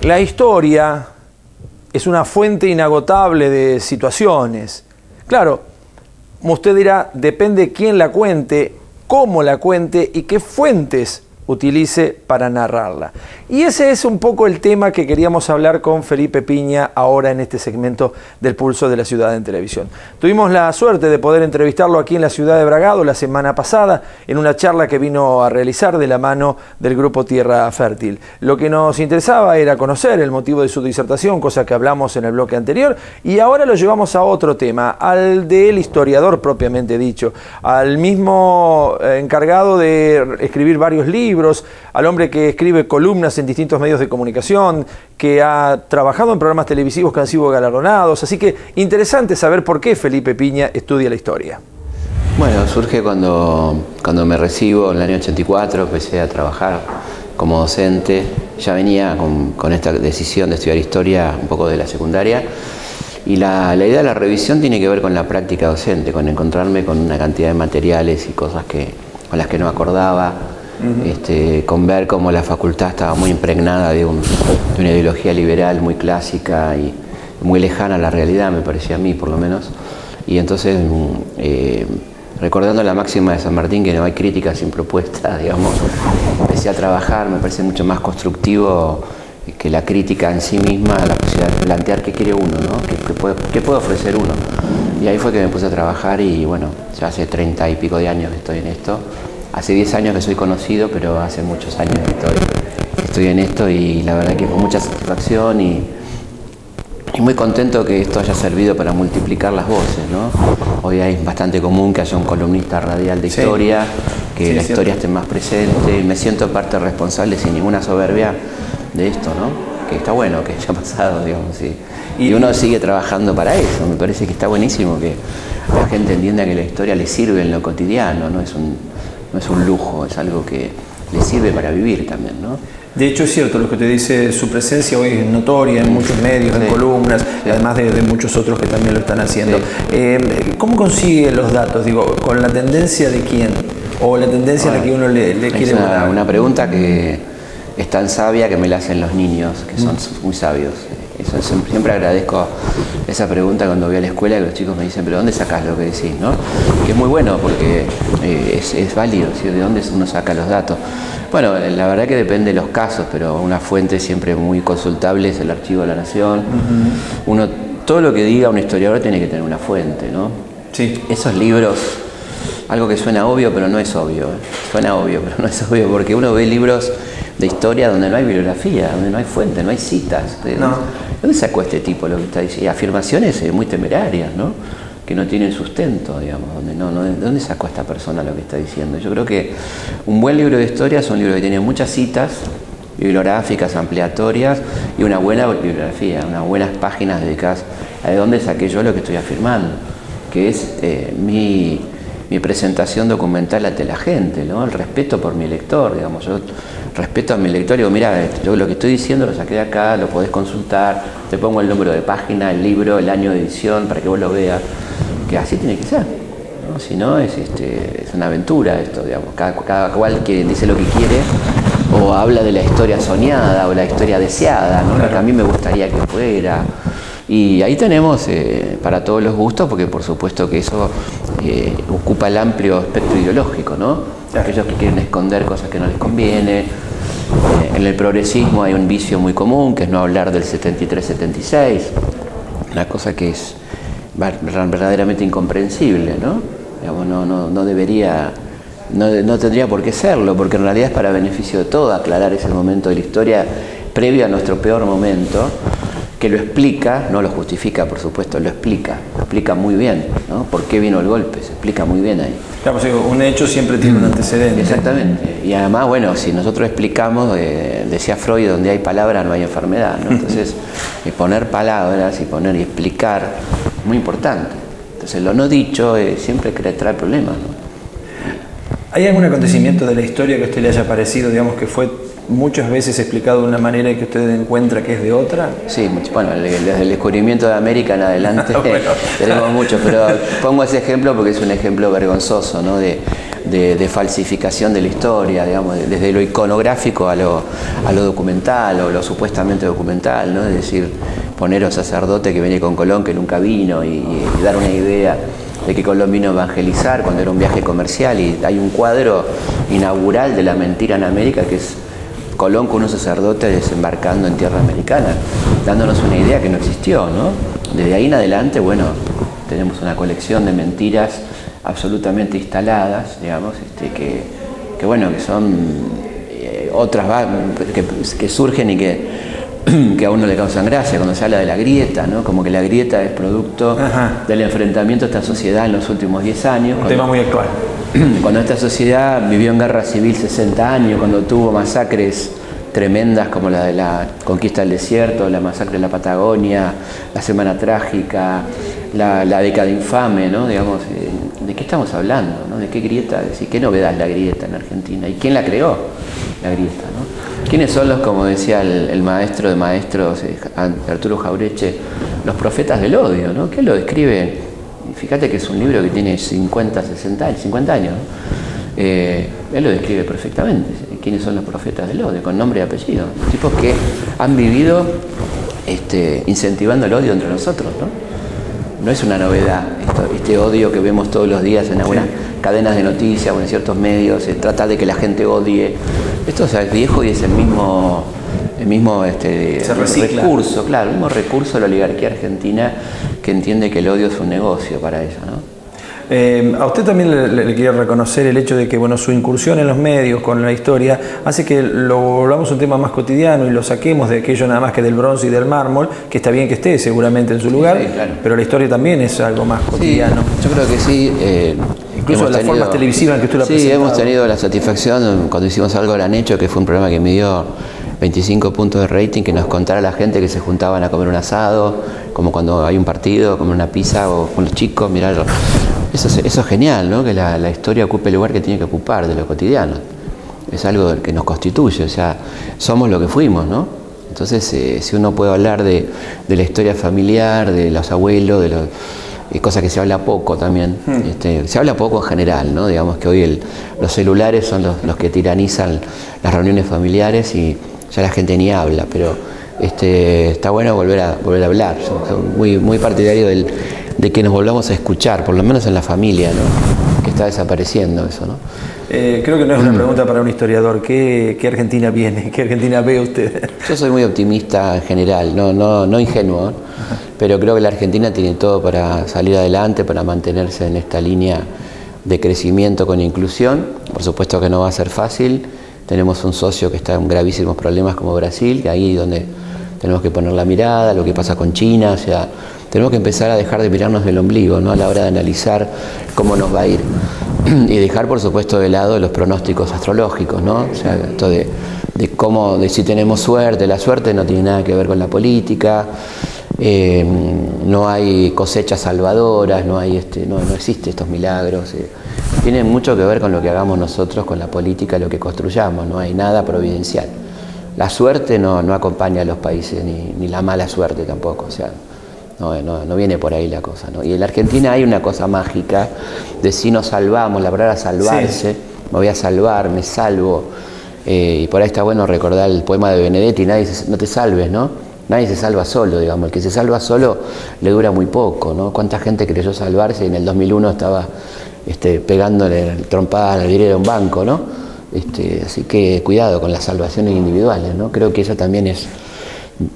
La historia es una fuente inagotable de situaciones. Claro, usted dirá, depende quién la cuente, cómo la cuente y qué fuentes utilice para narrarla. Y ese es un poco el tema que queríamos hablar con Felipe Piña ahora en este segmento del Pulso de la Ciudad en Televisión. Tuvimos la suerte de poder entrevistarlo aquí en la ciudad de Bragado la semana pasada en una charla que vino a realizar de la mano del Grupo Tierra Fértil. Lo que nos interesaba era conocer el motivo de su disertación, cosa que hablamos en el bloque anterior, y ahora lo llevamos a otro tema, al del historiador propiamente dicho, al mismo encargado de escribir varios libros, al hombre que escribe columnas en distintos medios de comunicación, que ha trabajado en programas televisivos que han sido galardonados. Así que interesante saber por qué Felipe Piña estudia la historia. Bueno, surge cuando me recibo en el año 84, empecé a trabajar como docente. Ya venía con esta decisión de estudiar historia un poco de la secundaria. Y la idea de la revisión tiene que ver con la práctica docente, con encontrarme con una cantidad de materiales y cosas con las que no acordaba. Con ver cómo la facultad estaba muy impregnada de una ideología liberal muy clásica y muy lejana a la realidad, me parecía a mí por lo menos. Y entonces, recordando la máxima de San Martín, que no hay crítica sin propuesta, digamos, empecé a trabajar. Me parece mucho más constructivo que la crítica en sí misma, la posibilidad de plantear qué quiere uno, ¿no? ¿Qué puede ofrecer uno? Y ahí fue que me puse a trabajar y bueno, ya hace 30 y pico de años que estoy en esto. Hace 10 años que soy conocido, pero hace muchos años que estoy en esto y la verdad que con mucha satisfacción y muy contento que esto haya servido para multiplicar las voces, ¿no? Hoy es bastante común que haya un columnista radial de historia, que la historia esté más presente y me siento parte responsable sin ninguna soberbia de esto, ¿no? Que está bueno que haya pasado, digamos, sí. Y uno sigue trabajando para eso. Me parece que está buenísimo que la gente entienda que la historia le sirve en lo cotidiano, no es un lujo, es algo que le sirve para vivir también, ¿no? De hecho es cierto lo que te dice, su presencia hoy es notoria en muchos medios, en columnas, además de muchos otros que también lo están haciendo. ¿Cómo consigue los datos? Digo, ¿con la tendencia de quién? ¿O la tendencia a la que uno le quiere votar? Una pregunta que es tan sabia que me la hacen los niños, que son muy sabios. Siempre agradezco esa pregunta cuando voy a la escuela, que los chicos me dicen, pero ¿dónde sacás lo que decís? ¿No? Que es muy bueno porque es válido, ¿sí? ¿De dónde uno saca los datos? Bueno, la verdad que depende de los casos, pero una fuente siempre muy consultable es el Archivo de la Nación. Todo lo que diga un historiador tiene que tener una fuente, ¿no? Sí. Esos libros, algo que suena obvio, pero no es obvio. Suena obvio, pero no es obvio, porque uno ve libros de historia donde no hay bibliografía, donde no hay fuente, no hay citas. ¿Dónde sacó este tipo lo que está diciendo? Y afirmaciones muy temerarias, ¿no? Que no tienen sustento, digamos. ¿Dónde sacó esta persona lo que está diciendo? Yo creo que un buen libro de historia es un libro que tiene muchas citas bibliográficas, ampliatorias y una buena bibliografía, unas buenas páginas dedicadas a de dónde saqué yo lo que estoy afirmando, que es mi presentación documental ante la gente, ¿no? El respeto por mi lector, digamos. Yo respeto a mi lector y digo, mira, yo lo que estoy diciendo lo saqué de acá, lo podés consultar, te pongo el número de página, el libro, el año de edición para que vos lo veas, que así tiene que ser, ¿no? Si no, es una aventura esto, digamos. Cada cual dice lo que quiere o habla de la historia soñada o la historia deseada, ¿no? Lo que a mí me gustaría que fuera. Y ahí tenemos para todos los gustos, porque por supuesto que eso ocupa el amplio espectro ideológico, ¿no? Aquellos que quieren esconder cosas que no les conviene. En el progresismo hay un vicio muy común, que es no hablar del 73-76, una cosa que es verdaderamente incomprensible, ¿no? Digamos, no tendría por qué serlo, porque en realidad es para beneficio de todo aclarar ese momento de la historia previo a nuestro peor momento, que lo explica, no lo justifica, por supuesto, lo explica muy bien, ¿no? ¿Por qué vino el golpe? Se explica muy bien ahí. Claro, pues un hecho siempre tiene un antecedente. Exactamente. Y además, bueno, si nosotros explicamos, decía Freud, donde hay palabra no hay enfermedad, ¿no? Entonces, poner palabras y explicar es muy importante. Entonces, lo no dicho siempre trae problemas, ¿no? ¿Hay algún acontecimiento de la historia que a usted le haya parecido, digamos, que fue muchas veces explicado de una manera y que usted encuentra que es de otra? Sí, bueno, desde el descubrimiento de América en adelante bueno, tenemos mucho, pero pongo ese ejemplo porque es un ejemplo vergonzoso, ¿no? De de falsificación de la historia, digamos, desde lo iconográfico a lo documental o lo supuestamente documental, ¿no? Es decir, poner a un sacerdote que viene con Colón que nunca vino y dar una idea de que Colón vino a evangelizar cuando era un viaje comercial, y hay un cuadro inaugural de la mentira en América que es Colón con un sacerdote desembarcando en tierra americana, dándonos una idea que no existió, ¿no? Desde ahí en adelante, bueno, tenemos una colección de mentiras absolutamente instaladas, digamos, que bueno, que son otras que surgen y que a uno le causan gracia cuando se habla de la grieta, ¿no? Como que la grieta es producto del enfrentamiento de esta sociedad en los últimos 10 años. Un tema muy actual. Cuando esta sociedad vivió en guerra civil 60 años, cuando tuvo masacres tremendas como la de la conquista del desierto, la masacre de la Patagonia, la Semana Trágica, la década infame, ¿no? Digamos, ¿de qué estamos hablando, ¿no? ¿De qué grieta? Es decir, ¿qué novedad es la grieta en Argentina? ¿Y quién la creó, la grieta, ¿no? ¿Quiénes son los, como decía el maestro de maestros, Arturo Jaureche, los profetas del odio, ¿no? Que él lo describe, fíjate que es un libro que tiene 50 años, ¿no? Él lo describe perfectamente. ¿Quiénes son los profetas del odio? Con nombre y apellido. Tipos que han vivido incentivando el odio entre nosotros, ¿no? No es una novedad este odio que vemos todos los días en algunas cadenas de noticias o en ciertos medios, tratar de que la gente odie. Esto es viejo y es el mismo recurso, claro, el mismo recurso de la oligarquía argentina, que entiende que el odio es un negocio para ella, ¿no? A usted también le quiero reconocer el hecho de que, bueno, su incursión en los medios con la historia hace que lo volvamos un tema más cotidiano y lo saquemos de aquello nada más que del bronce y del mármol, que está bien que esté seguramente en su lugar, sí, claro, pero la historia también es algo más cotidiano. Sí, yo creo que sí. Incluso de las formas televisivas en que usted lo ha presentado. Sí, hemos tenido la satisfacción cuando hicimos Algo habrán hecho, que fue un programa que midió 25 puntos de rating, que nos contara la gente que se juntaban a comer un asado, como cuando hay un partido, comer una pizza o con los chicos, mirarlo. Eso es genial, ¿no? Que la historia ocupe el lugar que tiene que ocupar de lo cotidiano. Es algo que nos constituye, o sea, somos lo que fuimos, ¿no? Entonces, si uno puede hablar de la historia familiar, de los abuelos, cosas que se habla poco también, se habla poco en general, ¿no? Digamos que hoy los celulares son los que tiranizan las reuniones familiares y ya la gente ni habla, pero está bueno volver a hablar. Soy muy partidario de que nos volvamos a escuchar, por lo menos en la familia, ¿no? Que está desapareciendo eso, ¿no? Creo que no es una pregunta para un historiador. ¿Qué Argentina viene? ¿Qué Argentina ve usted? Yo soy muy optimista en general, no ingenuo, pero creo que la Argentina tiene todo para salir adelante, para mantenerse en esta línea de crecimiento con inclusión. Por supuesto que no va a ser fácil. Tenemos un socio que está en gravísimos problemas como Brasil, que ahí es donde tenemos que poner la mirada, lo que pasa con China, o sea, tenemos que empezar a dejar de mirarnos del ombligo, ¿no? A la hora de analizar cómo nos va a ir. Y dejar, por supuesto, de lado los pronósticos astrológicos, ¿no? O sea, esto de si tenemos suerte. La suerte no tiene nada que ver con la política, no hay cosechas salvadoras, no existen estos milagros. Tiene mucho que ver con lo que hagamos nosotros, con la política, lo que construyamos, no hay nada providencial. La suerte no acompaña a los países, ni la mala suerte tampoco, o sea, no viene por ahí la cosa, ¿no? Y en la Argentina hay una cosa mágica de si nos salvamos, la palabra salvarse, sí. Me voy a salvar, me salvo, y por ahí está bueno recordar el poema de Benedetti, no te salves, ¿no? Nadie se salva solo, digamos, el que se salva solo le dura muy poco, ¿no? ¿Cuánta gente creyó salvarse y en el 2001 estaba pegándole trompadas a la vidriera de un banco, ¿no? Así que cuidado con las salvaciones individuales, ¿no? Creo que eso también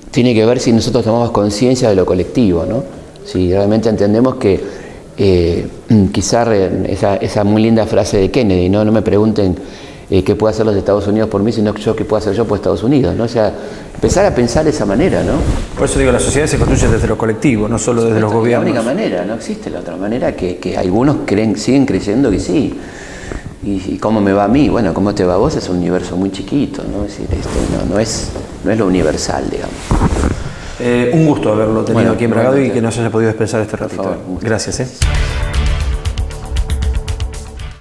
tiene que ver si nosotros tomamos conciencia de lo colectivo, ¿no? Si realmente entendemos que quizá esa muy linda frase de Kennedy, ¿no? No me pregunten qué puede hacer los Estados Unidos por mí, sino qué puedo hacer yo por Estados Unidos, ¿no? O sea, empezar a pensar de esa manera, ¿no? Por eso digo, la sociedad se construye desde lo colectivo, no solo desde los gobiernos. Es la única manera, no existe la otra manera, que algunos siguen creyendo que sí. ¿Y cómo me va a mí? Bueno, cómo te va a vos es un universo muy chiquito, ¿no? Es decir, no es lo universal, digamos. Un gusto haberlo tenido aquí en Bragado y que nos haya podido expresar este ratito. Por favor, gracias.